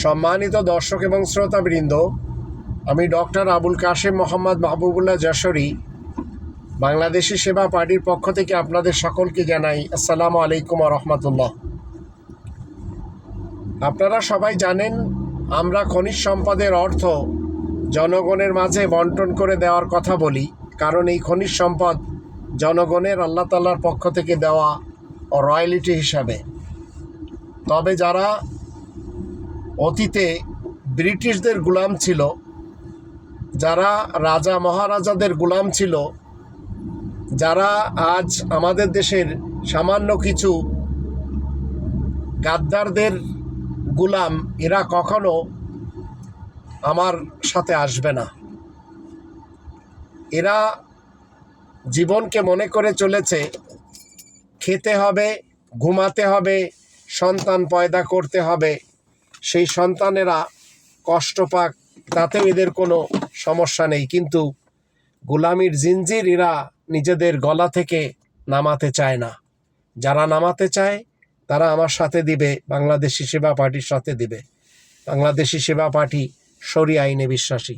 সম্মানিত দর্শক এবং শ্রোতাবৃন্দ, আমি ডক্টর আবুল কাশেম মোহাম্মদ মাহবুবুল্লাহ যশোরী বাংলাদেশি সেবা পার্টির পক্ষ থেকে আপনাদের সকলকে জানাই আসসালামু আলাইকুম ওয়া রাহমাতুল্লাহ। আপনারা সবাই জানেন, আমরা খনিজ সম্পদের অর্থ জনগণের মাঝে বন্টন করে দেওয়ার কথা বলি, কারণ এই খনিজ সম্পদ জনগণের আল্লাহ তাআলার পক্ষ থেকে দেওয়া রয়্যালিটি হিসাবে। তবে যারা অতীতে ব্রিটিশদের গোলাম ছিল, যারা রাজা মহারাজাদের গোলাম ছিল, যারা আজ আমাদের দেশের সামান্য কিছু গাদ্দারদের গোলাম, এরা কখনো আমার সাথে আসবে না। এরা জীবনকে মনে করে চলেছে খেতে হবে, ঘুমাতে হবে, সন্তান পয়দা করতে হবে, সেই সন্তানেরা কষ্ট পাক, তাতেও এদের কোনো সমস্যা নেই। কিন্তু গোলামির জিনজির এরা নিজেদের গলা থেকে নামাতে চায় না। যারা নামাতে চায় তারা আমার সাথে দিবে, বাংলাদেশি সেবা পার্টির সাথে দিবে। বাংলাদেশি সেবা পার্টি শরিয়া আইনে বিশ্বাসী।